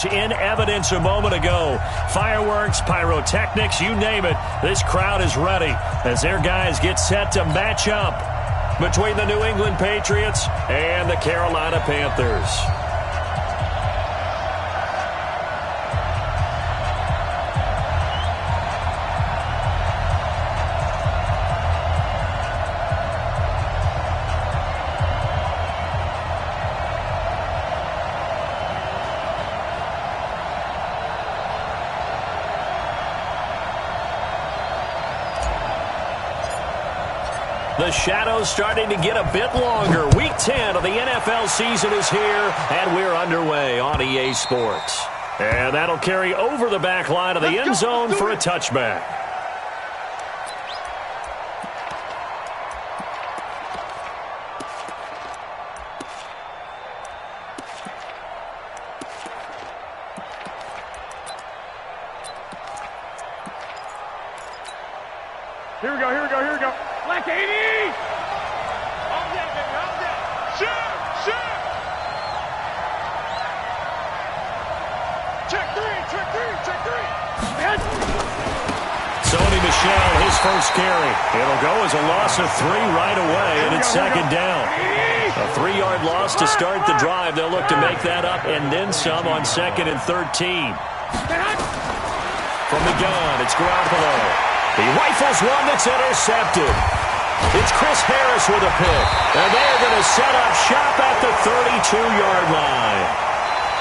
In evidence a moment ago. Fireworks, pyrotechnics, you name it. This crowd is ready as their guys get set to match up between the New England Patriots and the Carolina Panthers. The shadow's starting to get a bit longer. Week 10 of the NFL season is here, and we're underway on EA Sports. And that'll carry over the back line of the end zone for a touchback. Here we go, here we go, here we go. Black 80! All day, baby, all day. Shoot, shoot! Check three. Sony Michel, his first carry. It'll go as a loss of 3 right away, and it's second down. A 3-yard loss to start the drive. They'll look to make that up and then some on 2nd and 13. From the gun, it's Garoppolo. He rifles one that's intercepted. It's Chris Harris with a pick. And they're going to set up shop at the 32-yard line.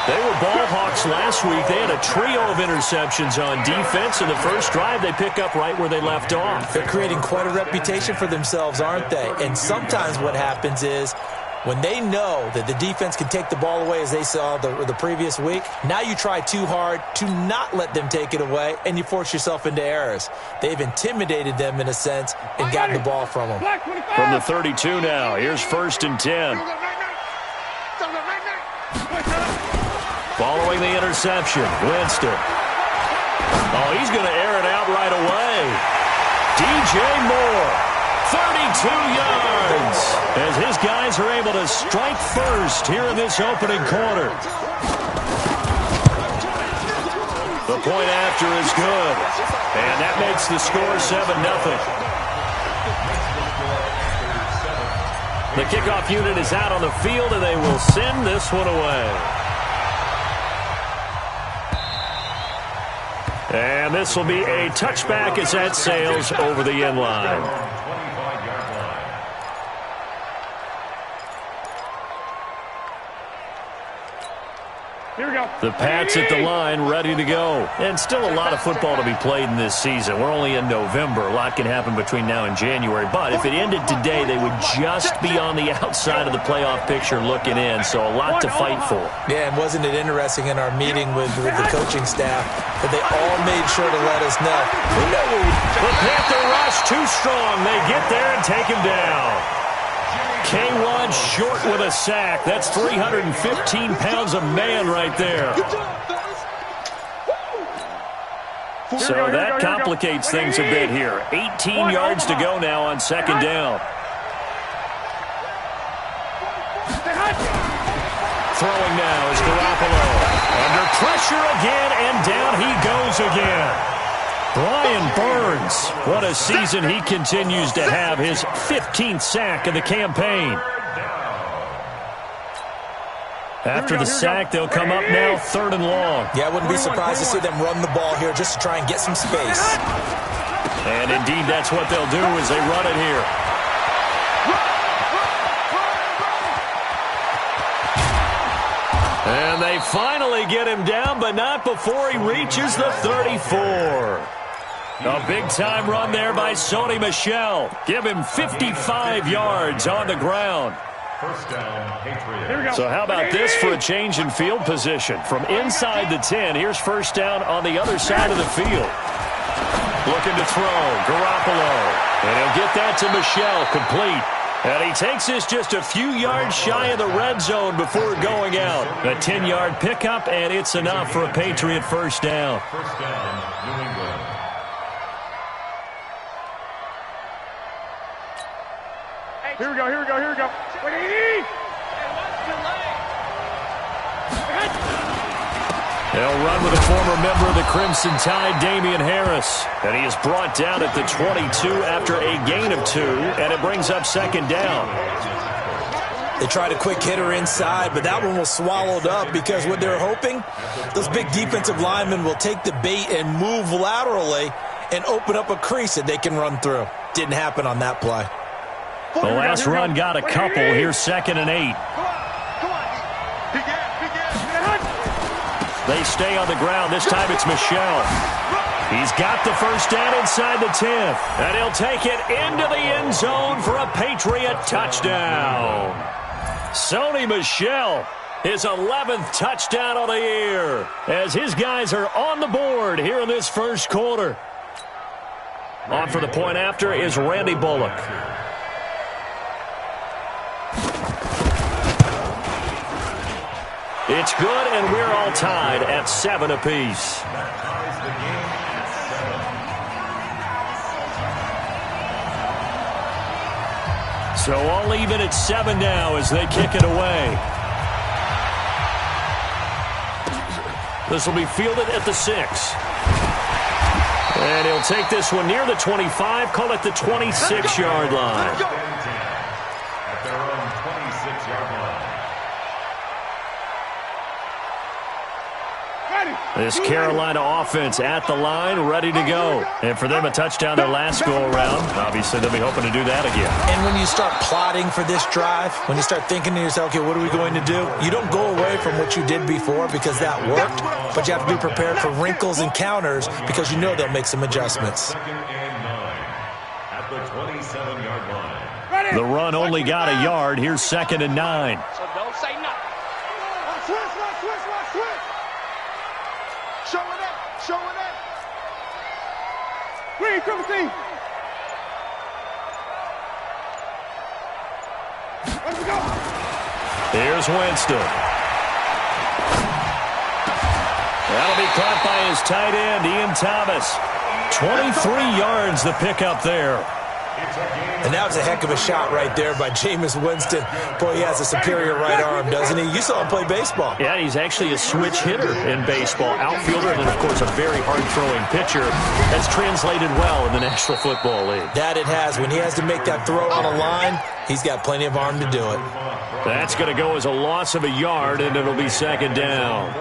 They were ball hawks last week. They had a trio of interceptions on defense. In the first drive, they pick up right where they left off. They're creating quite a reputation for themselves, aren't they? And sometimes what happens is when they know that the defense can take the ball away, as they saw the previous week, now you try too hard to not let them take it away, and you force yourself into errors. They've intimidated them in a sense and gotten the ball from them. From the 32 now, here's 1st and 10. Following the interception, Winston. Oh, he's going to air it out right away. DJ Moore, 32 yards, as his guys are able to strike first here in this opening quarter. The point after is good, and that makes the score 7-0. The kickoff unit is out on the field, and they will send this one away. And this will be a touchback as that sails over the end line. Here we go. The Pats at the line, ready to go. And still a lot of football to be played in this season. We're only in November. A lot can happen between now and January. But if it ended today, they would just be on the outside of the playoff picture looking in. So a lot to fight for. Yeah, and wasn't it interesting in our meeting with the coaching staff that they all made sure to let us know. The Panther rush too strong. They get there and take him down. K1 short with a sack. That's 315 pounds of man right there. So that complicates things a bit here. 18 yards to go now on 2nd down. Throwing now is Garoppolo. Under pressure again, and down he goes again. Brian Burns, what a season he continues to have, his 15th sack of the campaign. After the sack, they'll come up now 3rd and long. Yeah, I wouldn't be surprised to see them run the ball here just to try and get some space. And indeed, that's what they'll do as they run it here. And they finally get him down, but not before he reaches the 34. A big-time run there by Sony Michel. Give him 55 yards on the ground. First down, Patriots. So how about this for a change in field position? From inside the 10, here's 1st down on the other side of the field. Looking to throw, Garoppolo. And he'll get that to Michel, complete. And he takes this just a few yards shy of the red zone before going out. A 10-yard pickup, and it's enough for a Patriot 1st down. First down, New England. Here we go, here we go, here we go. They'll run with a former member of the Crimson Tide, Damian Harris. And he is brought down at the 22 after a gain of 2, and it brings up second down. They tried a quick hitter inside, but that one was swallowed up because what they're hoping, those big defensive linemen will take the bait and move laterally and open up a crease that they can run through. Didn't happen on that play. The last run got a couple. Here's 2nd and 8. They stay on the ground. This time it's Michel. He's got the first down inside the 10th. And he'll take it into the end zone for a Patriot touchdown. Sony Michel, his 11th touchdown of the year, as his guys are on the board here in this first quarter. On for the point after is Randy Bullock. It's good, and we're all tied at 7 apiece. So all even at 7 now as they kick it away. This will be fielded at the 6. And he'll take this one near the 25, call it the 26-yard line. At their own 26-yard line. This Carolina offense at the line, ready to go. And for them, a touchdown their last go-around. Obviously, they'll be hoping to do that again. And when you start plotting for this drive, when you start thinking to yourself, okay, what are we going to do? You don't go away from what you did before because that worked, but you have to be prepared for wrinkles and counters because you know they'll make some adjustments. 2nd and 9 at the 27-yard line. The run only got a yard. Here's 2nd and 9. So don't say nothing. Switch. Show it up. Green, triple team. Let's go. Here's Winston. That'll be caught by his tight end, Ian Thomas. 23 yards the pickup there. And that was a heck of a shot right there by Jameis Winston. Boy, he has a superior right arm, doesn't he? You saw him play baseball. Yeah, he's actually a switch hitter in baseball. Outfielder and then, of course, a very hard-throwing pitcher. That's translated well in the National Football League. That it has. When he has to make that throw on a line, he's got plenty of arm to do it. That's going to go as a loss of a yard, and it'll be 2nd down.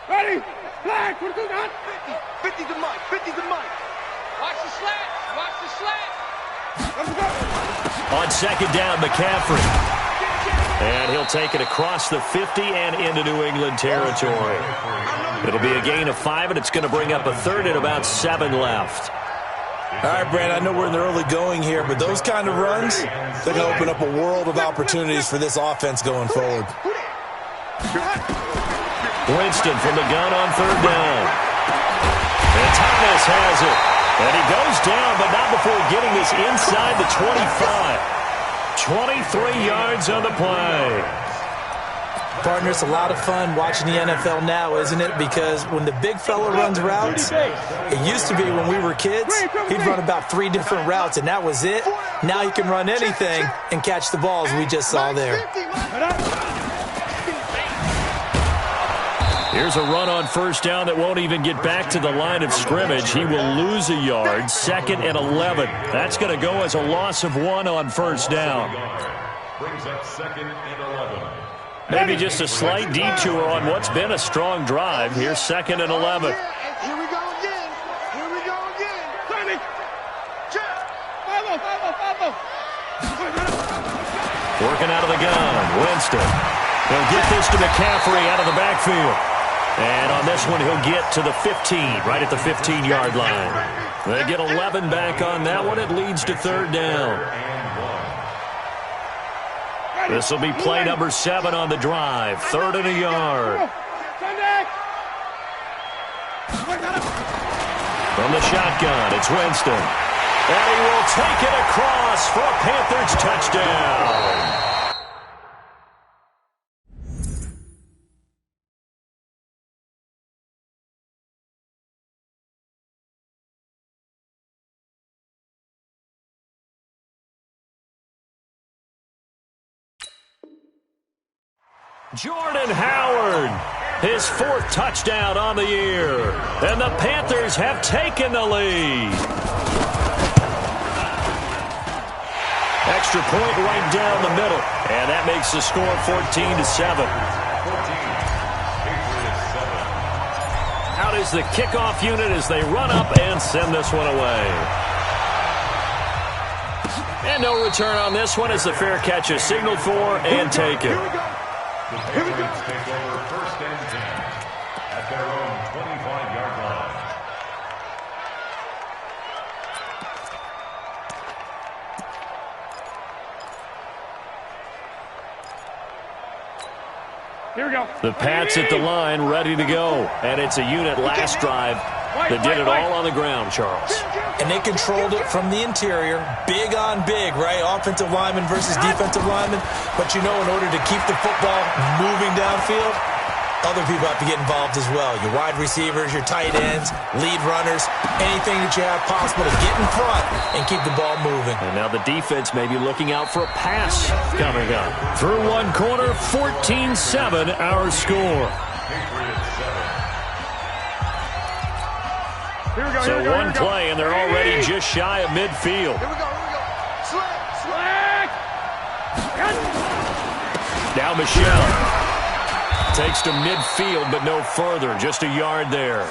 Ready? Flag. 42 down. 50 to Mike. 50 to Mike. Watch the slant. Let's go. On 2nd down, McCaffrey. And he'll take it across the 50 and into New England territory. It'll be a gain of 5, and it's going to bring up a 3rd and about 7 left. All right, Brad, I know we're in the early going here, but those kind of runs, they're going to open up a world of opportunities for this offense going forward. Winston from the gun on 3rd down. And Thomas has it. And he goes down, but not before getting this inside the 25. 23 yards on the play. Partner, it's a lot of fun watching the NFL now, isn't it? Because when the big fella runs routes, it used to be when we were kids, he'd run about 3 different routes, and that was it. Now he can run anything and catch the balls we just saw there. Here's a run on 1st down that won't even get back to the line of scrimmage. He will lose a yard. 2nd and 11. That's going to go as a loss of 1 on 1st down. Brings up 2nd and 11. Maybe just a slight detour on what's been a strong drive. Here's 2nd and 11. Here we go again. Sonny. Follow. Working out of the gun. Winston. He'll get this to McCaffrey out of the backfield. And on this one, he'll get to the 15, right at the 15-yard line. They get 11 back on that one. It leads to 3rd down. This will be play number 7 on the drive. 3rd and a yard. From the shotgun, it's Winston. And he will take it across for a Panthers touchdown. Jordan Howard, his 4th touchdown on the year. And the Panthers have taken the lead. Extra point right down the middle. And that makes the score 14-7. Out is the kickoff unit as they run up and send this one away. And no return on this one as the fair catch is signaled for and taken. The Patriots take over 1st and 10 at their own 25-yard line. Here we go. The Pats at the line, ready to go. And it's a unit last drive that did it all on the ground, Charles. And they controlled it from the interior, big on big, right? Offensive lineman versus defensive lineman. But you know, in order to keep the football moving downfield, other people have to get involved as well. Your wide receivers, your tight ends, lead runners, anything that you have possible to get in front and keep the ball moving. And now the defense may be looking out for a pass coming up. Through one quarter, 14-7 our score. Here we go, So here we go, one play, and they're already just shy of midfield. Here we go. Slack. Now Michelle takes to midfield, but no further. Just a yard there.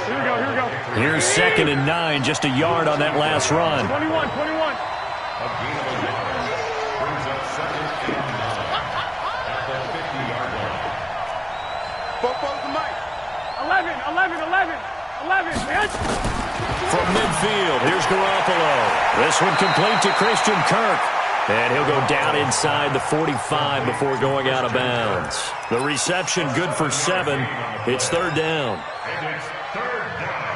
Here we go. Here's 2nd and 9, just a yard on that last run. 21. A gain of 11 brings up 2nd and 9 at the 50-yard line. Both the mic. 11. From midfield, here's Garoppolo. This one complete to Christian Kirk. And he'll go down inside the 45 before going out of bounds. The reception good for 7. It's 3rd down. And it's 3rd down.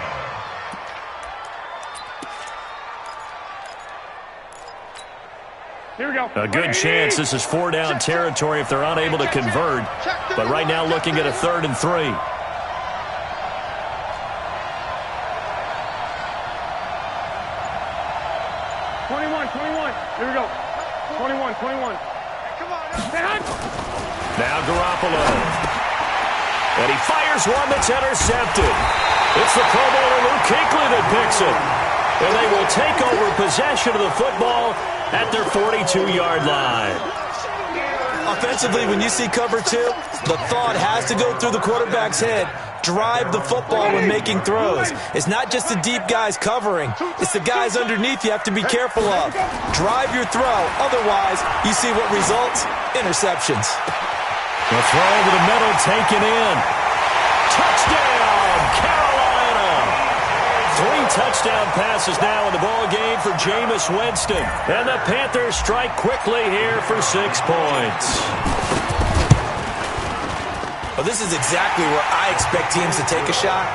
Here we go. A good chance this is 4-down territory if they're unable to convert. But right now looking at a 3rd and 3. 21. Here we go. 21. Come on. Now Garoppolo. And he fires one that's intercepted. It's the Pro Bowler Luke Kuechly that picks it. And they will take over possession of the football at their 42-yard line. Offensively, when you see cover 2, the thought has to go through the quarterback's head. Drive the football when making throws. It's not just the deep guys covering. It's the guys underneath you have to be careful of. Drive your throw. Otherwise, you see what results? Interceptions. The throw over the middle taken in. Touchdown, Carolina. 3 touchdown passes now in the ball game for Jameis Winston. And the Panthers strike quickly here for 6 points. Well, this is exactly where I expect teams to take a shot.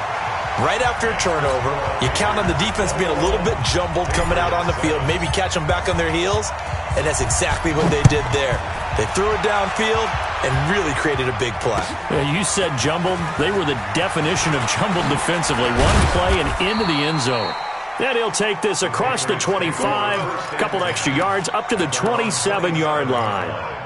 Right after a turnover, you count on the defense being a little bit jumbled coming out on the field, maybe catch them back on their heels, and that's exactly what they did there. They threw it downfield and really created a big play. Yeah, you said jumbled. They were the definition of jumbled defensively. One play and into the end zone. Then he'll take this across the 25, a couple extra yards, up to the 27-yard line.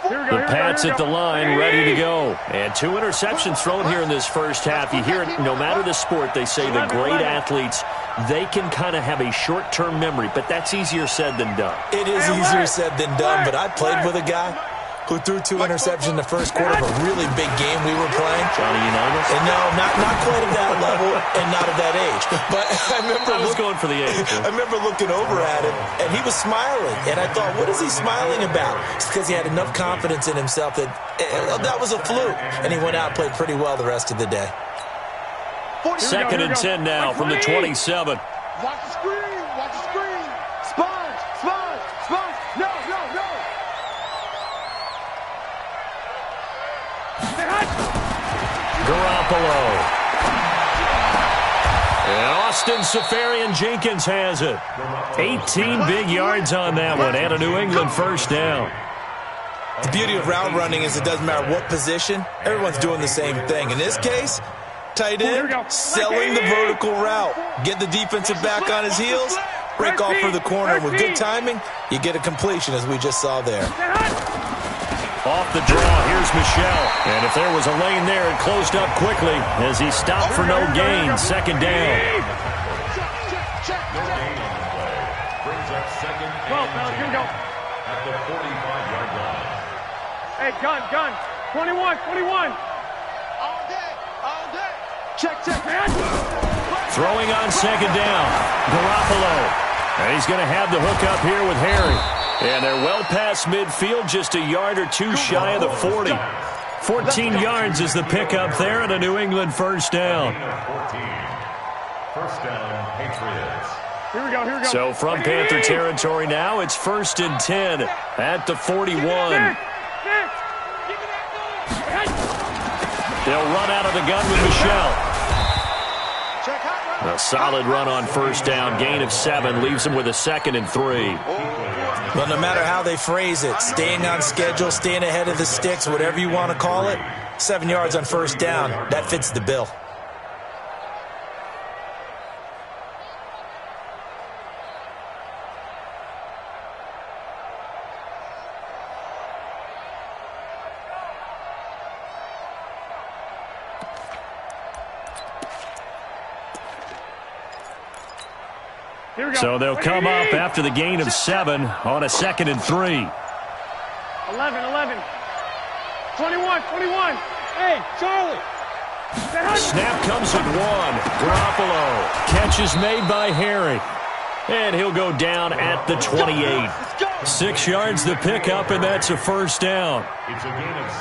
The Pats at the line, ready to go. And 2 interceptions thrown here in this first half. You hear it, no matter the sport, they say the great athletes, they can kind of have a short-term memory, but that's easier said than done. It is easier said than done, but I played with a guy who threw 2 interceptions in the first quarter of a really big game we were playing. Johnny Unitas? And no, not quite at that level and not at that age. But I remember I was going for the age. I remember looking over at him, and he was smiling. And I thought, what is he smiling about? It's because he had enough confidence in himself that that was a fluke. And he went out and played pretty well the rest of the day. 2nd and 10 now from the 27. Watch the screen. Watch the screen. Sponge. No. Garoppolo. And Austin Seferian-Jenkins has it. 18 big yards on that one and a New England first down. The beauty of route running is it doesn't matter what position, everyone's doing the same thing. In this case, tight end, selling the vertical route. Get the defensive back on his heels, break off for the corner. With good timing, you get a completion, as we just saw there. Off the draw, here's Michel. And if there was a lane there, it closed up quickly as he stopped for no gain. Second down. No gain on the play. Brings up second and 10 at the 45-yard line. Hey, gun. 21. All day. Check, man. Throwing on second down. Garoppolo. And he's going to have the hook up here with Harry. And they're well past midfield, just a yard or two shy of the 40. 14 yards is the pickup there, and a New England first down. 14. First down, Patriots. Here we go. So from Panther territory now, it's 1st and 10 at the 41. They'll run out of the gun with Michel. A solid run on first down, gain of 7, leaves them with a 2nd and 3. Well, no matter how they phrase it, staying on schedule, staying ahead of the sticks, whatever you want to call it, 7 yards on first down, that fits the bill. So they'll come up after the gain of 7 on a 2nd and 3. 11. 21. Hey, Charlie. Snap comes at 1. Garoppolo. Catch is made by Harry. And he'll go down at the 28. 6 yards the pickup, and that's a first down.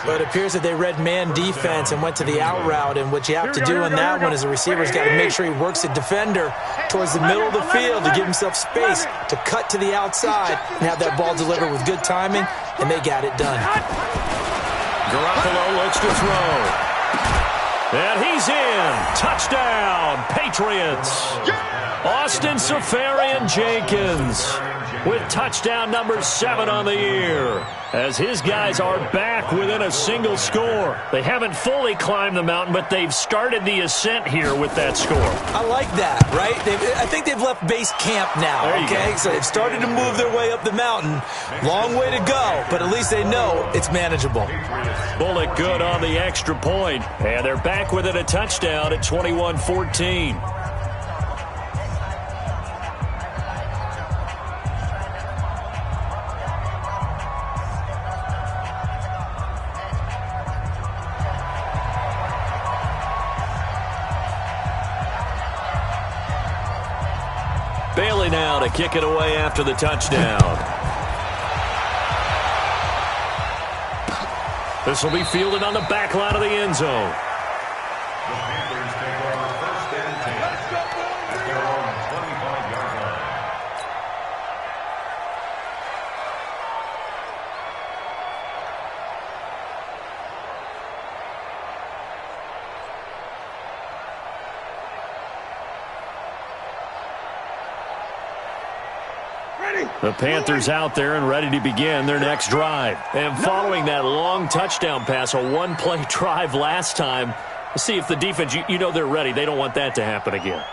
But it appears that they read man defense and went to the out route, and what you have to do on that one is the receiver's got to make sure he works the defender towards the middle of the field to give himself space to cut to the outside and have that ball delivered with good timing, and they got it done. Garoppolo looks to throw. And he's in. Touchdown, Patriots. Austin Seferian-Jenkins with touchdown number 7 on the year, as his guys are back within a single score. They haven't fully climbed the mountain, but they've started the ascent here with that score. I like that, right? I think they've left base camp now, okay? So they've started to move their way up the mountain. Long way to go, but at least they know it's manageable. Bullock good on the extra point, and they're back within a touchdown at 21-14. Bailey now to kick it away after the touchdown. This will be fielded on the back line of the end zone. The Panthers take over 1st and 10 at their own 25-yard line. The Panthers out there and ready to begin their next drive. And following that long touchdown pass, a one-play drive last time, see if the defense, you know they're ready. They don't want that to happen again.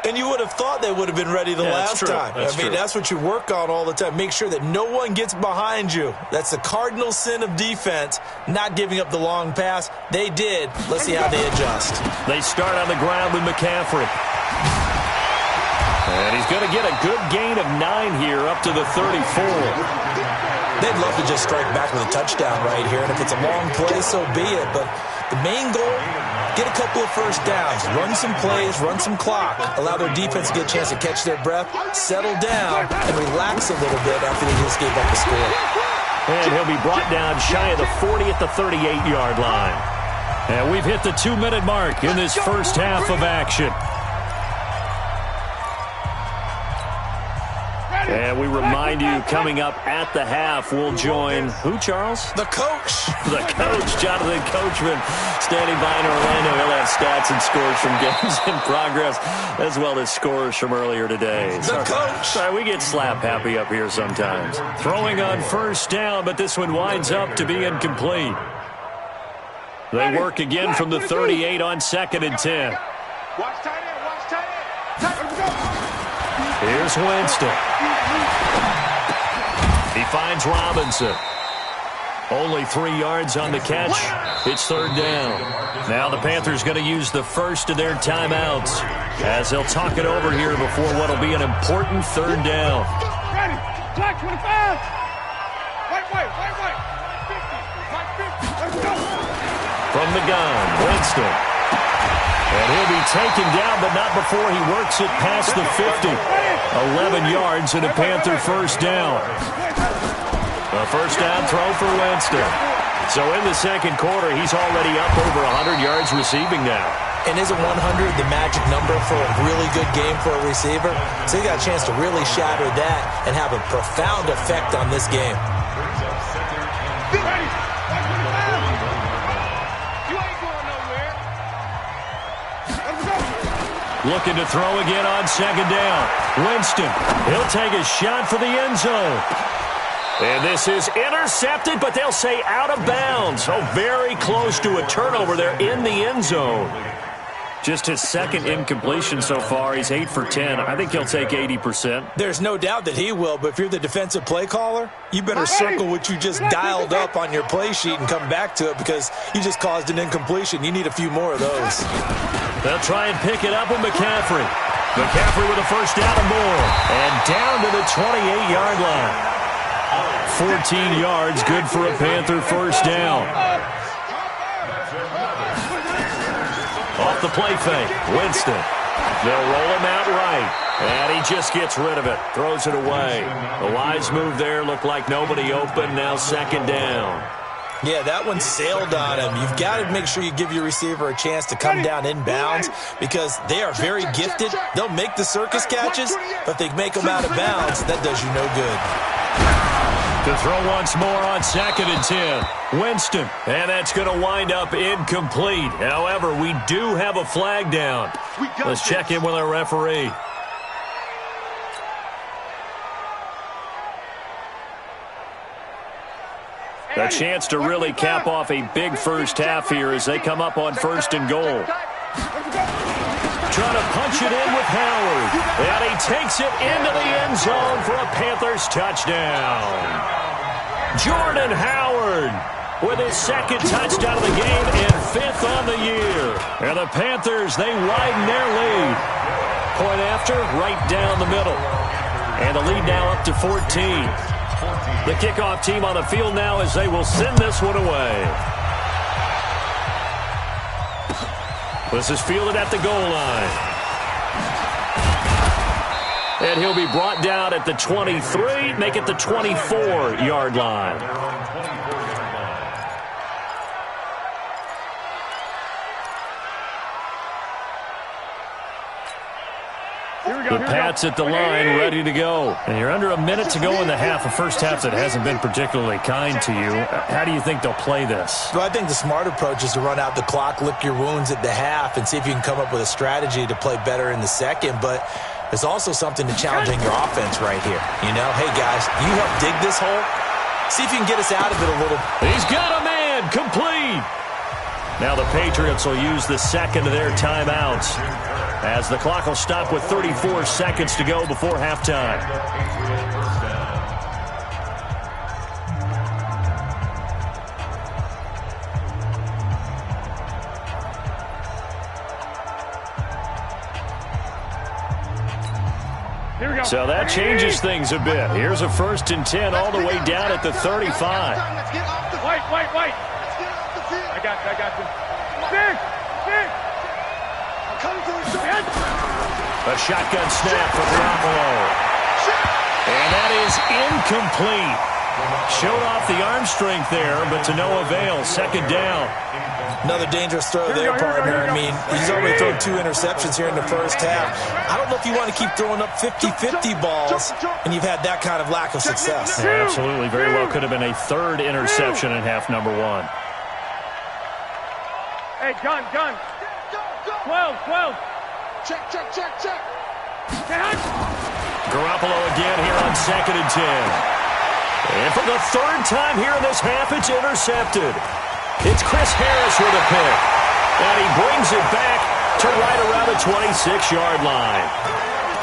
And you would have thought they would have been ready the last time. That's what you work on all the time. Make sure that no one gets behind you. That's the cardinal sin of defense, not giving up the long pass. They did. Let's see how they adjust. They start on the ground with McCaffrey. And he's going to get a good gain of 9 here up to the 34. They'd love to just strike back with a touchdown right here. And if it's a long play, so be it. But the main goal, get a couple of first downs, run some plays, run some clock, allow their defense to get a chance to catch their breath, settle down, and relax a little bit after they just gave up a score. And he'll be brought down shy of the 40 at the 38-yard line. And we've hit the 2-minute mark in this first half of action. And we remind you, coming up at the half, we'll join who, Charles? The coach. The coach, Jonathan Coachman, standing by in Orlando. He'll have stats and scores from games in progress, as well as scores from earlier today. The coach. Sorry, we get slap happy up here sometimes. Throwing on first down, but this one winds up to be incomplete. They work again from the 38 on 2nd and 10. Watch tight end, watch tight end. Here's Winston. He finds Robinson. Only 3 yards on the catch. It's 3rd down. Now the Panthers going to use the first of their timeouts as they'll talk it over here before what will be an important 3rd down. Ready. Black 25. White. 50. Let's go. From the gun, Winston. And he'll be taken down, but not before he works it past the 50. 11 yards and a Panther first down. A first down throw for Winston. So in the second quarter, he's already up over 100 yards receiving now. And isn't 100 the magic number for a really good game for a receiver? So he got a chance to really shatter that and have a profound effect on this game. Ready. You ain't going nowhere. Let's go. Looking to throw again on 2nd down. Winston, he'll take a shot for the end zone. And this is intercepted, but they'll say out of bounds. Oh, very close to a turnover there in the end zone. Just his 2nd incompletion so far. He's 8 for 10. I think he'll take 80%. There's no doubt that he will, but if you're the defensive play caller, you better circle what you just dialed up on your play sheet and come back to it because you just caused an incompletion. You need a few more of those. They'll try and pick it up with McCaffrey. McCaffrey with a first down and more. And down to the 28-yard line. 14 yards, good for a Panther first down. Off the play fake, Winston. They'll roll him out right, and he just gets rid of it, throws it away. A wise move there, looked like nobody open, now 2nd down. Yeah, that one sailed on him. You've got to make sure you give your receiver a chance to come down inbounds because they are very gifted. They'll make the circus catches, but if they make them out of bounds, that does you no good. To throw once more on 2nd and 10. Winston, and that's going to wind up incomplete. However, we do have a flag down. Let's check in with our referee. A chance to really cap off a big first half here as they come up on 1st and goal. Trying to punch it in with Howard. And he takes it into the end zone for a Panthers touchdown. Jordan Howard with his 2nd touchdown of the game and 5th on the year. And the Panthers, they widen their lead. Point after, right down the middle. And the lead now up to 14. The kickoff team on the field now as they will send this one away. This is fielded at the goal line. And he'll be brought down at the 23, make it the 24-yard line. The Pats at the line, ready to go. And you're under a minute to go in the half, a first half that hasn't been particularly kind to you. How do you think they'll play this? Well, I think the smart approach is to run out the clock, lick your wounds at the half, and see if you can come up with a strategy to play better in the second. But there's also something to challenging your offense right here. You know, hey, guys, you help dig this hole. See if you can get us out of it a little. He's got a man, complete. Now the Patriots will use the 2nd of their timeouts as the clock will stop with 34 seconds to go before halftime. So that changes things a bit. Here's a 1st and 10 all the way down at the 35. White. I got you. Stick. A shotgun snap for Garoppolo. And that is incomplete. Showed off the arm strength there, but to no avail. Second down. Another dangerous throw there, partner. I mean, he's already thrown 2 interceptions here in the first half. I don't know if you want to keep throwing up 50-50 balls, and you've had that kind of lack of success. Yeah, absolutely. Very well could have been a third interception in half number 1. Hey, gun. 12. Check. Garoppolo again here on 2nd and 10. And for the third time here in this half, it's intercepted. It's Chris Harris with a pick. And he brings it back to right around the 26-yard line.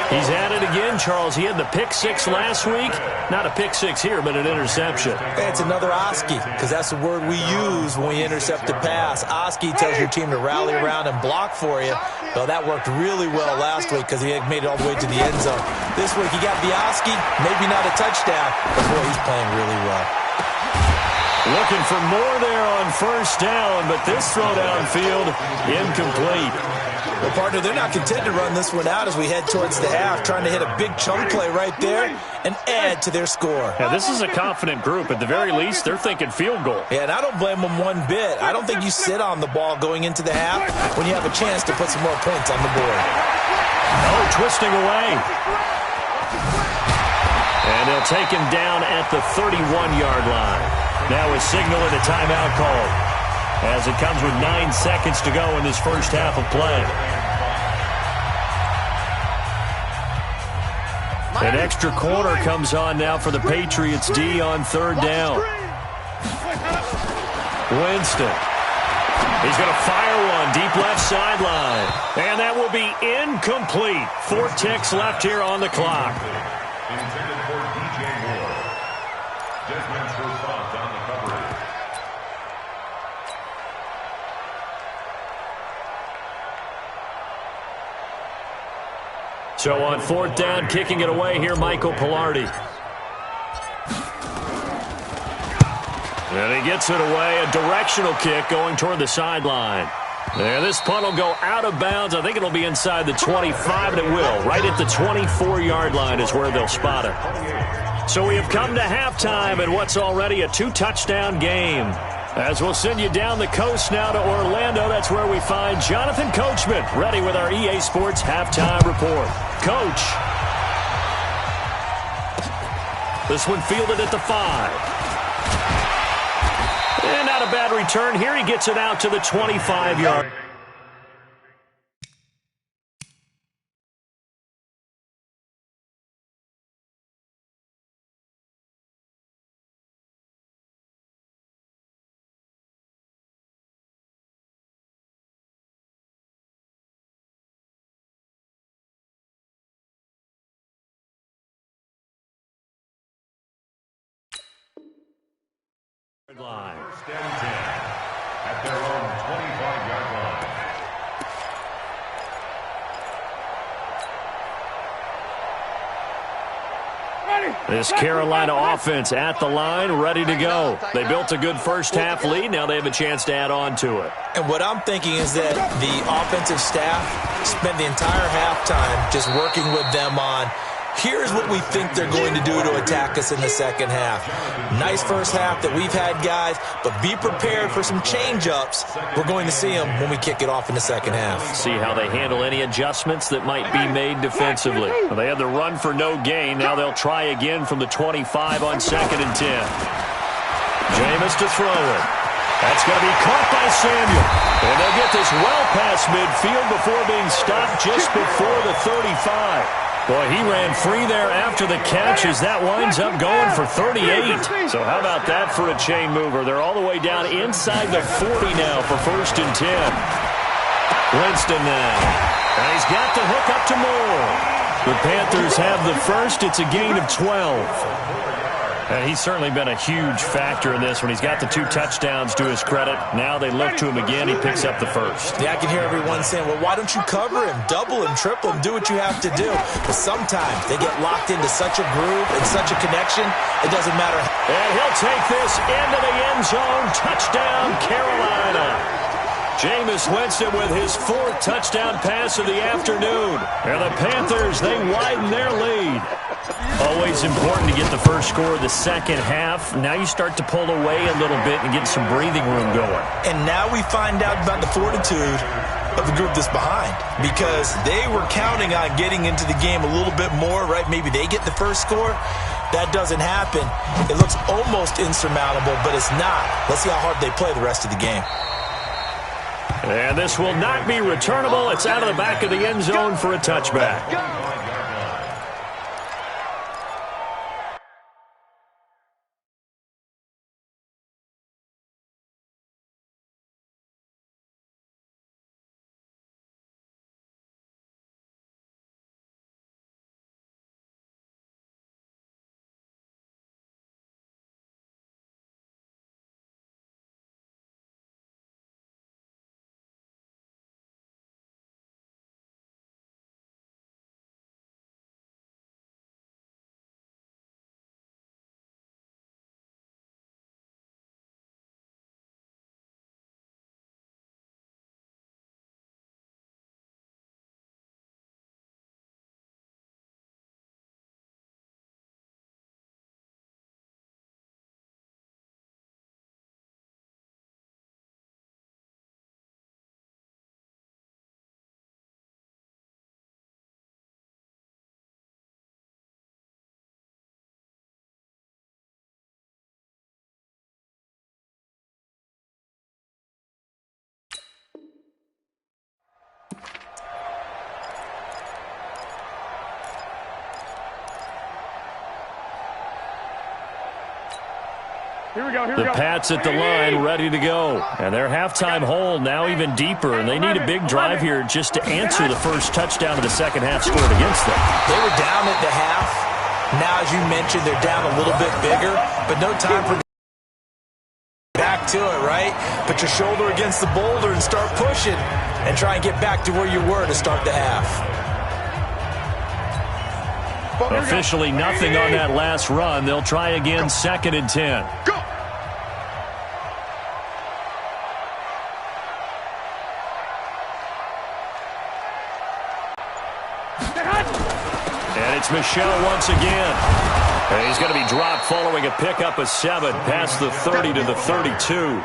He's at it again, Charles. He had the pick 6 last week. Not a pick 6 here, but an interception. Hey, it's another Oski, because that's the word we use when we intercept a pass. Oski tells your team to rally around and block for you. Well, that worked really well last week because he had made it all the way to the end zone. This week he got the Oski, maybe not a touchdown, but boy, he's playing really well. Looking for more there on first down, but this throw downfield incomplete. Well, partner, they're not content to run this one out as we head towards the half, trying to hit a big chunk play right there and add to their score. Yeah, this is a confident group. At the very least, they're thinking field goal. Yeah, and I don't blame them one bit. I don't think you sit on the ball going into the half when you have a chance to put some more points on the board. Oh, twisting away. And they'll take him down at the 31-yard line. Now a signal and a timeout call, as it comes with 9 seconds to go in this first half of play. An extra corner comes on now for the Patriots D on 3rd down. Winston. He's going to fire one deep left sideline. And that will be incomplete. 4 ticks left here on the clock. Intended for DJ Moore. Desmond's response on the coverage. So on 4th down, kicking it away here, Michael Pilardi. And he gets it away, a directional kick going toward the sideline. And this punt will go out of bounds. I think it'll be inside the 25, and it will. Right at the 24-yard line is where they'll spot it. So we have come to halftime in what's already a 2-touchdown game. As we'll send you down the coast now to Orlando, that's where we find Jonathan Coachman, ready with our EA Sports Halftime Report. Coach. This one fielded at the 5. And not a bad return here. He gets it out to the 25-yard. Line. First and 10 at their own 25-yard line. This Carolina offense at the line, ready to go. They built a good first half lead. Now they have a chance to add on to it. And what I'm thinking is that the offensive staff spent the entire halftime just working with them on, here's what we think they're going to do to attack us in the second half. Nice first half that we've had, guys, but be prepared for some change-ups. We're going to see them when we kick it off in the second half. See how they handle any adjustments that might be made defensively. Well, they had the run for no gain. Now they'll try again from the 25 on 2nd and 10. Jameis to throw it. That's going to be caught by Samuel. And they'll get this well past midfield before being stopped just before the 35. Boy, he ran free there after the catch as that winds up going for 38. So how about that for a chain mover? They're all the way down inside the 40 now for 1st and 10. Winston now. And he's got the hook up to Moore. The Panthers have the first. It's a gain of 12. And he's certainly been a huge factor in this when he's got the 2 touchdowns to his credit. Now they look to him again. He picks up the first. Yeah, I can hear everyone saying, well, why don't you cover him, double him, triple him, do what you have to do. But sometimes they get locked into such a groove and such a connection, it doesn't matter. And he'll take this into the end zone. Touchdown, Carolina. Jameis Winston with his 4th touchdown pass of the afternoon. And the Panthers, they widen their lead. Always important to get the first score of the second half. Now you start to pull away a little bit and get some breathing room going. And now we find out about the fortitude of the group that's behind, because they were counting on getting into the game a little bit more, right? Maybe they get the first score. That doesn't happen. It looks almost insurmountable, but it's not. Let's see how hard they play the rest of the game. And this will not be returnable. It's out of the back of the end zone for a touchback. Here we go. The Pats at the line, ready to go. And their halftime hole now even deeper, and they need a big drive here just to answer the first touchdown of the second half scored against them. They were down at the half. Now, as you mentioned, they're down a little bit bigger, but no time for back to it, right? Put your shoulder against the boulder and start pushing and try and get back to where you were to start the half. Officially nothing on that last run. They'll try again, 2nd and 10. Go! And it's Michel once again. And he's going to be dropped following a pickup of 7 past the 30 to the 32.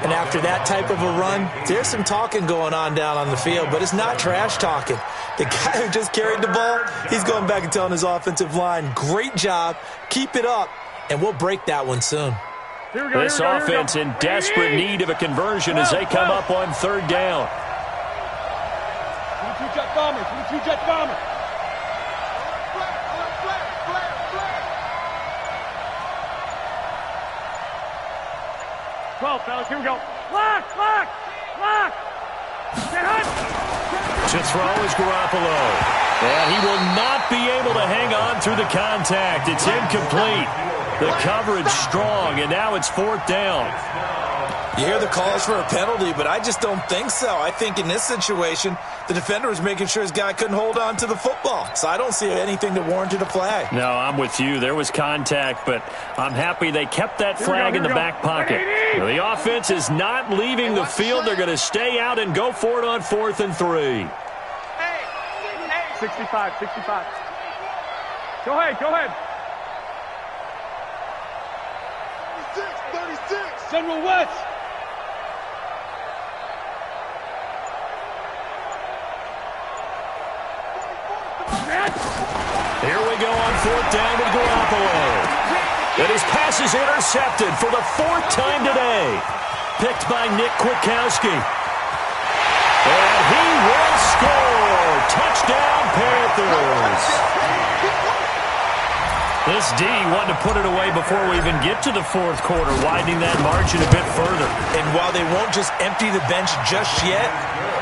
And after that type of a run, there's some talking going on down on the field, but it's not trash talking. The guy who just carried the ball, he's going back and telling his offensive line, great job, keep it up, and we'll break that one soon. This offense in desperate need of a conversion as they come up on 3rd down. 22-jet bomber, 22-jet bomber. Fellas, here we go. Lock! Get hot! To throw is Garoppolo. And he will not be able to hang on through the contact. It's incomplete. The coverage strong, and now it's 4th down. You hear the calls for a penalty, but I just don't think so. I think in this situation, the defender was making sure his guy couldn't hold on to the football. So I don't see anything that warranted a flag. No, I'm with you. There was contact, but I'm happy they kept that flag in the back pocket. The offense is not leaving the field. They're going to stay out and go for it on 4th and 3. 65. Go ahead. 36. General West. Here we go on 4th down with Garoppolo. And his pass is intercepted for the 4th time today. Picked by Nick Kwiatkowski. And he will score. Touchdown, Panthers. This D wanted to put it away before we even get to the 4th quarter, widening that margin a bit further. And while they won't just empty the bench just yet,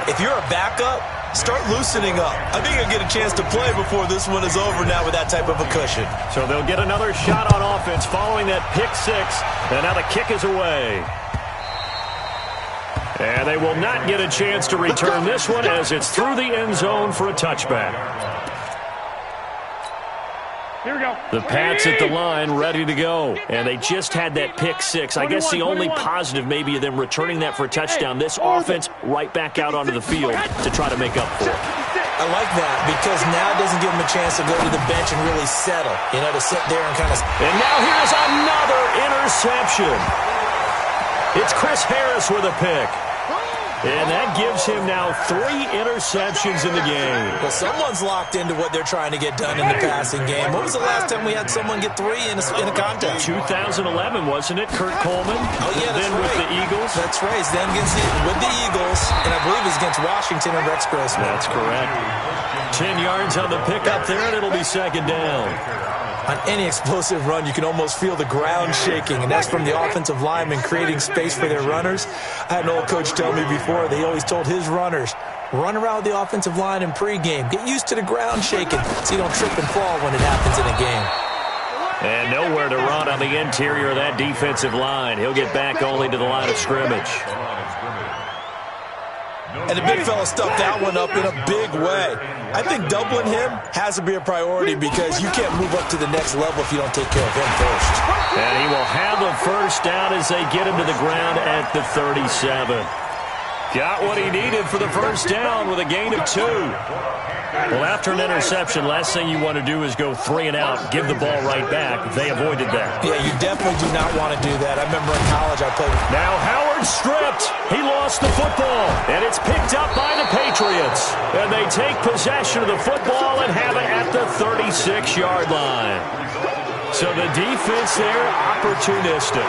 if you're a backup, start loosening up. I think you'll get a chance to play before this one is over now with that type of a cushion. So they'll get another shot on offense following that pick 6. And now the kick is away. And they will not get a chance to return this one as it's through the end zone for a touchback. Here we go. The Pats at the line, ready to go. And they just had that pick six. I guess the only positive maybe of them returning that for a touchdown. This offense right back out onto the field to try to make up for it. I like that because now it doesn't give them a chance to go to the bench and really settle, to sit there and kind of... And now here's another interception. It's Chris Harris with a pick. And that gives him now 3 interceptions in the game. Well, someone's locked into what they're trying to get done in the passing game. When was the last time we had someone get 3 in a contest? 2011, wasn't it? Kurt Coleman. Oh, yeah, that's then right. with the Eagles. That's right. It's then with the Eagles, and I believe it's against Washington and Rex Grossman. That's correct. 10 yards on the pickup there, and it'll be second down. On any explosive run, you can almost feel the ground shaking, and that's from the offensive linemen creating space for their runners. I had an old coach tell me before, they always told his runners, run around the offensive line in pregame. Get used to the ground shaking so you don't trip and fall when it happens in a game. And nowhere to run on the interior of that defensive line. He'll get back only to the line of scrimmage. And the big fella stuffed that one up in a big way. I think doubling him has to be a priority because you can't move up to the next level if you don't take care of him first. And he will have the first down as they get him to the ground at the 37. Got what he needed for the first down with a gain of 2. Well, after an interception, last thing you want to do is go 3 and out, give the ball right back. They avoided that. Yeah, you definitely do not want to do that. I remember in college I played. Now Howard stripped. He lost the football, and it's picked up by the Patriots. And they take possession of the football and have it at the 36-yard line. So the defense there, opportunistic.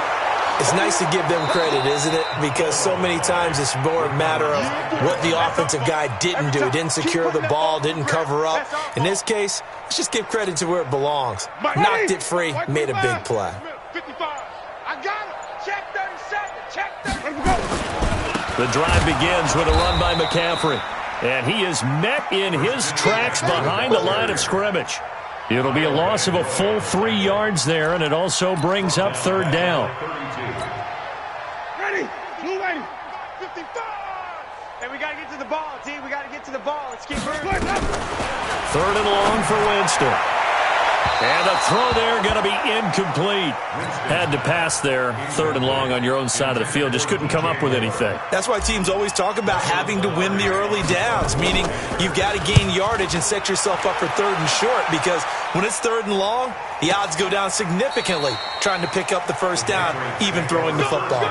It's nice to give them credit, isn't it? Because so many times it's more a matter of what the offensive guy didn't do. Didn't secure the ball, didn't cover up. In this case, let's just give credit to where it belongs. Knocked it free, made a big play. 55. I got it. Check 37. Check 37. The drive begins with a run by McCaffrey. And he is met in his tracks behind the line of scrimmage. It'll be a loss of a full 3 yards there, and it also brings up third down. Ready? Blue ready. 55. And we got to get to the ball, D. We got to get to the ball. Let's keep moving. 3rd and long for Winston. And the throw there going to be incomplete. Had to pass there. 3rd and long on your own side of the field. Just couldn't come up with anything. That's why teams always talk about having to win the early downs, meaning you've got to gain yardage and set yourself up for 3rd and short, because when it's 3rd and long, the odds go down significantly trying to pick up the first down, even throwing the football.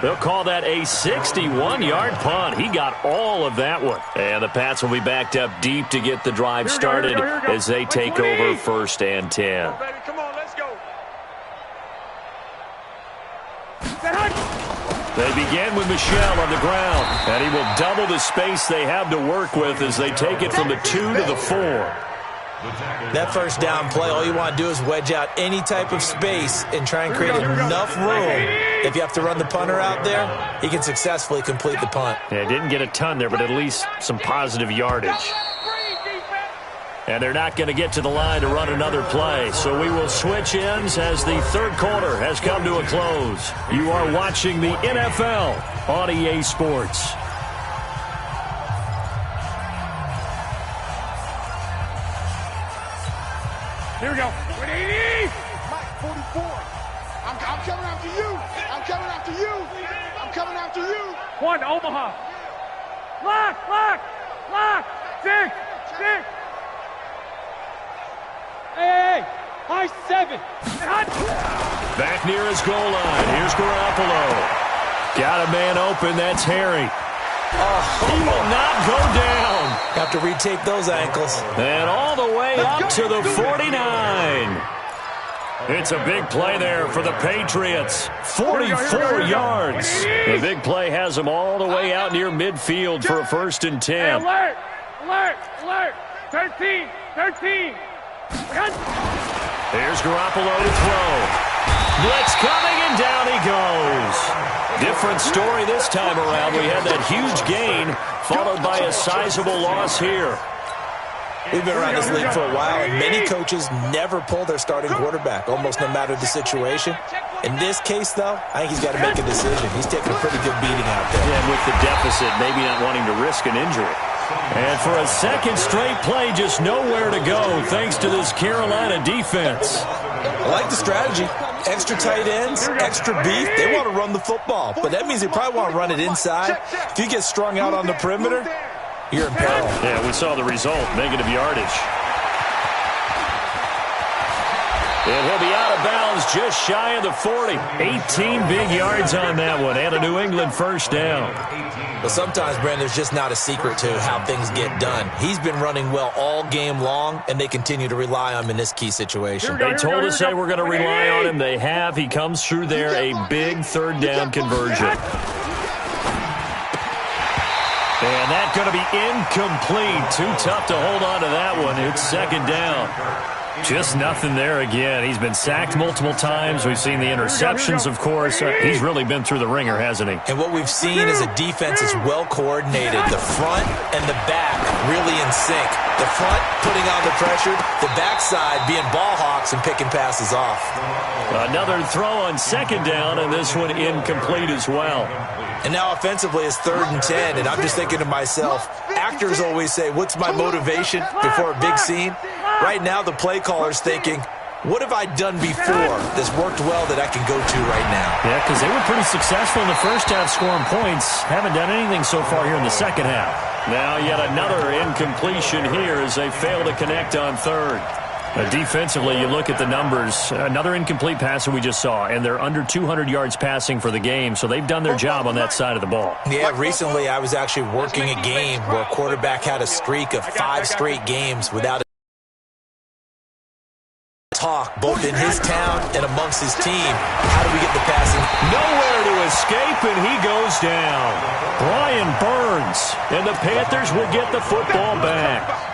They'll call that a 61-yard punt. He got all of that one. And the Pats will be backed up deep to get the drive started as they take over 1st and 10. Come on, let's go. They begin with Michel on the ground, and he will double the space they have to work with as they take it from the 2 to the 4. That first down play, all you want to do is wedge out any type of space and try and create enough room. If you have to run the punter out there, he can successfully complete the punt. Yeah, didn't get a ton there, but at least some positive yardage. And they're not going to get to the line to run another play. So we will switch ends as the 3rd quarter has come to a close. You are watching the NFL on EA Sports. Here we go. 180. Mike, 44. I'm coming after you. I'm coming after you. I'm coming after you. 1, Omaha. Lock. 6. Hey. High 7. Back near his goal line. Here's Garoppolo. Got a man open. That's Harry. He will not go down. Have to retake those ankles. And all the way up to the 49. It's a big play there for the Patriots. 44 yards. The big play has them all the way out near midfield for a 1st and 10. Alert. 13. Here's Garoppolo to throw. Blitz coming, and down he goes. Different story this time around. We had that huge gain, followed by a sizable loss here. We've been around this league for a while, and many coaches never pull their starting quarterback, almost no matter the situation. In this case, though, I think he's got to make a decision. He's taking a pretty good beating out there. Yeah, and with the deficit, maybe not wanting to risk an injury. And for a second straight play, just nowhere to go thanks to this Carolina defense. I like the strategy. Extra tight ends, extra beef. They want to run the football, but that means they probably want to run it inside. If you get strung out on the perimeter, you're in peril. Yeah, we saw the result, negative yardage. And he'll be out of bounds just shy of the 40. 18 big yards on that one, and a New England first down. But sometimes, Brandon, there's just not a secret to how things get done. He's been running well all game long, and they continue to rely on him in this key situation. They told us they were going to rely on him. They have. He comes through there, a big third down conversion. And that's going to be incomplete. Too tough to hold on to that one. It's second down. Just nothing there again. He's been sacked multiple times. We've seen the interceptions, of course. He's really been through the ringer, hasn't he? And what we've seen is a defense that's well coordinated. The front and the back really in sync. The front putting on the pressure, the backside being ball hawks and picking passes off. Another throw on second down, and this one incomplete as well. And now offensively it's 3rd and 10, and I'm just thinking to myself, actors always say, what's my motivation before a big scene? Right now the play caller's thinking, what have I done before that's worked well that I can go to right now? Yeah, because they were pretty successful in the first half scoring points. Haven't done anything so far here in the second half. Now yet another incompletion here as they fail to connect on third. Defensively, you look at the numbers. Another incomplete pass that we just saw, and they're under 200 yards passing for the game, so they've done their job on that side of the ball. Yeah, recently I was actually working a game where a quarterback had a streak of 5 straight games without a talk, both in his town and amongst his team. How do we get the passing? Nowhere to escape, and he goes down. Brian Burns, and the Panthers will get the football back.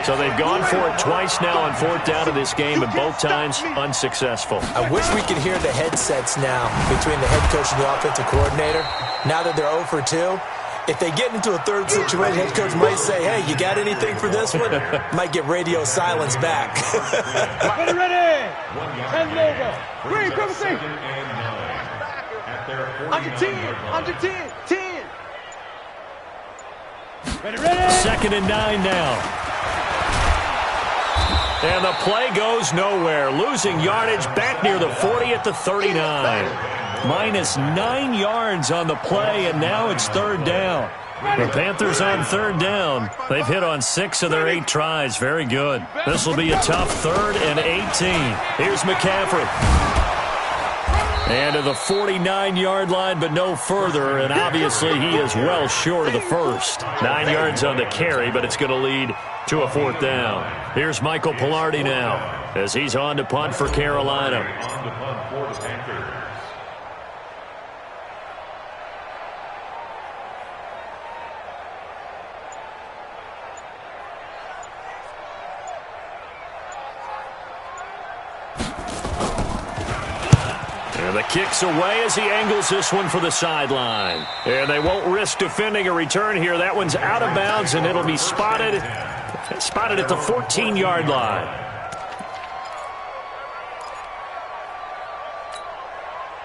So they've gone for it twice now on 4th down of this game, and both times unsuccessful. I wish we could hear the headsets now between the head coach and the offensive coordinator. Now that they're 0 for 2, if they get into a third situation, head coach might say, hey, you got anything for this one? Might get radio silence back. Ready. And over. Green, come see. Under 10. Under 10. 10. Ready. 2nd and 9 now. And the play goes nowhere. Losing yardage back near the 40 at the 39. Minus 9 yards on the play, and now it's 3rd down. The Panthers on 3rd down. They've hit on 6 of their 8 tries. Very good. This will be a tough 3rd and 18. Here's McCaffrey. And to the 49-yard line, but no further, and obviously he is well short of the first. 9 yards on the carry, but it's going to lead to a 4th down. Here's Michael Pilardi now as he's on to punt for Carolina. On to punt for the Panthers. And the kick's away as he angles this one for the sideline. And they won't risk defending a return here. That one's out of bounds, and it'll be spotted at the 14-yard line.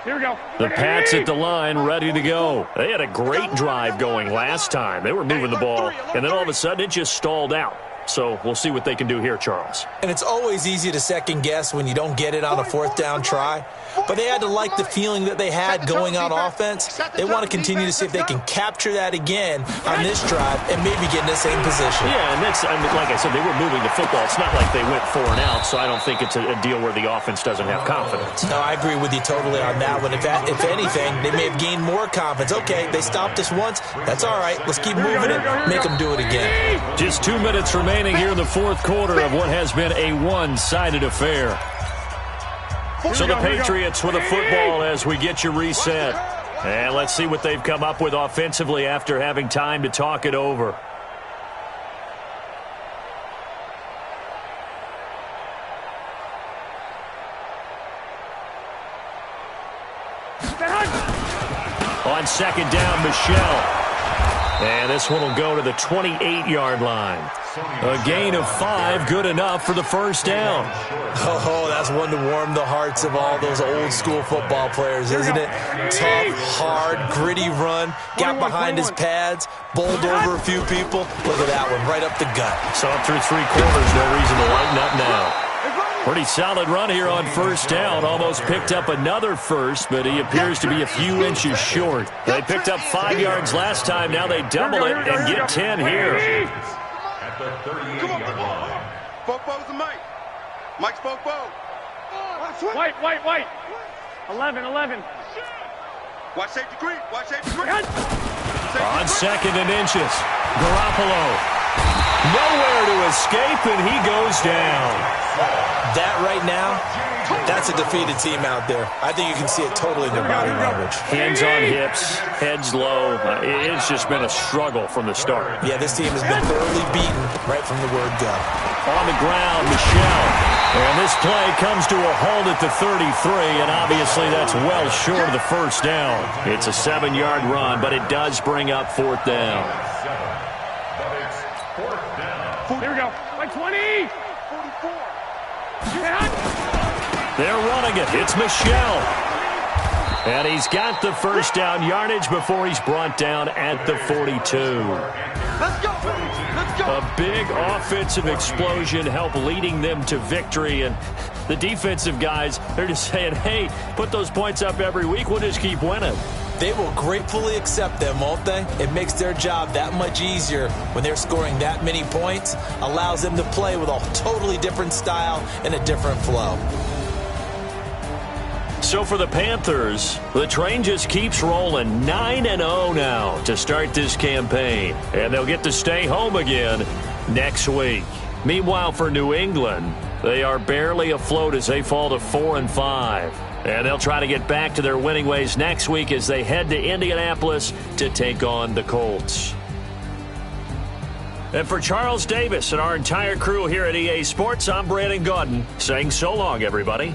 Here we go. The Pats at the line, ready to go. They had a great drive going last time. They were moving the ball, and then all of a sudden it just stalled out. So we'll see what they can do here, Charles. And it's always easy to second guess when you don't get it on a 4th down try. But they had to like the feeling that they had going on offense. They want to continue to see if they can capture that again on this drive and maybe get in the same position. Yeah, and that's, I mean, like I said, they were moving the football. It's not like they went 4 and out, so I don't think it's a deal where the offense doesn't have confidence. No, I agree with you totally on that one. If anything, they may have gained more confidence. Okay, they stopped us once. That's all right. Let's keep moving it. Make them do it again. Just 2 minutes remaining here in the 4th quarter of what has been a one-sided affair. So the Patriots with a football as we get you reset. And let's see what they've come up with offensively after having time to talk it over. On 2nd down, Michelle. And this one will go to the 28-yard line. A gain of 5, good enough for the first down. Oh, that's one to warm the hearts of all those old-school football players, isn't it? Tough, hard, gritty run, got behind his pads, bowled over a few people. Look at that one, right up the gut. So up through 3 quarters, no reason to lighten up now. Pretty solid run here on first down. Almost picked up another first, but he appears to be a few inches short. They picked up 5 yards last time. Now they double it and get 10 here. At the 38-yard line. Fofo's the Mike. Mike's Fofo. White. 11. Watch safety green. On second and inches, Garoppolo. Nowhere to escape, and he goes down. That right now, that's a defeated team out there. I think you can see it totally in their body language. Hands on hips, heads low. It's just been a struggle from the start. Yeah, this team has been thoroughly beaten right from the word go. On the ground, Michelle. And this play comes to a halt at the 33, and obviously that's well short of the first down. It's a 7-yard run, but it does bring up 4th down. Here we go. Like 20. 44. They're running it. It's Michelle. And he's got the first down yardage before he's brought down at the 42. Let's go. A big offensive explosion helped leading them to victory. And the defensive guys, they're just saying, hey, put those points up every week. We'll just keep winning. They will gratefully accept them, won't they? It makes their job that much easier when they're scoring that many points. Allows them to play with a totally different style and a different flow. So for the Panthers, the train just keeps rolling. 9-0 now to start this campaign. And they'll get to stay home again next week. Meanwhile, for New England, they are barely afloat as they fall to 4-5. And they'll try to get back to their winning ways next week as they head to Indianapolis to take on the Colts. And for Charles Davis and our entire crew here at EA Sports, I'm Brandon Gaudin saying so long, everybody.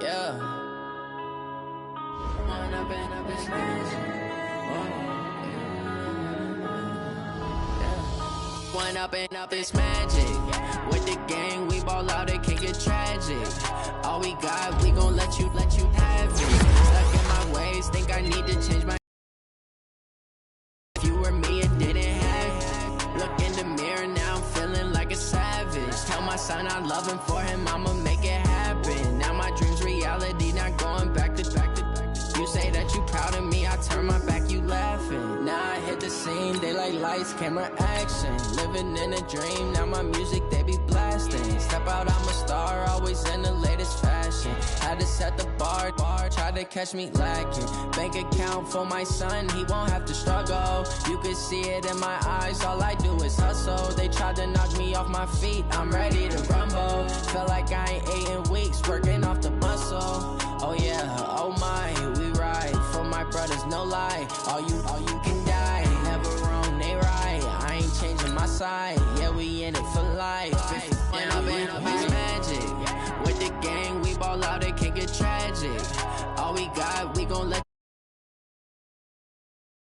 Yeah. One up and up is magic. One up and up is magic. With the gang, we ball out, it can get tragic. All we got, we gon' let you have it. Stuck in my ways, think I need to change my. If you were me, it didn't have. Look in the mirror, now I'm feeling like a savage. Tell my son I love him, for him I'ma make it happen. Now my dream's reality, not going back to back. You say that you proud of me, I turn my back, you laughing. Now I hit the scene, they like lights, camera, action. Living in a dream, now my music, they be blasting. Step out, I'm a star, always in the latest fashion. Had to set the bar, try to catch me lacking. Bank account for my son, he won't have to struggle. You can see it in my eyes, all I do is hustle. They tried to knock me off my feet, I'm ready to rumble. Felt like I ain't ate in weeks, working off the muscle. Oh yeah, oh my, we ride for my brothers, no lie. All you can die, never wrong, they right. I ain't changing my side, yeah, we in it for life. One up and up is magic. With the gang, we ball out, it can get tragic. All we got, we gon' let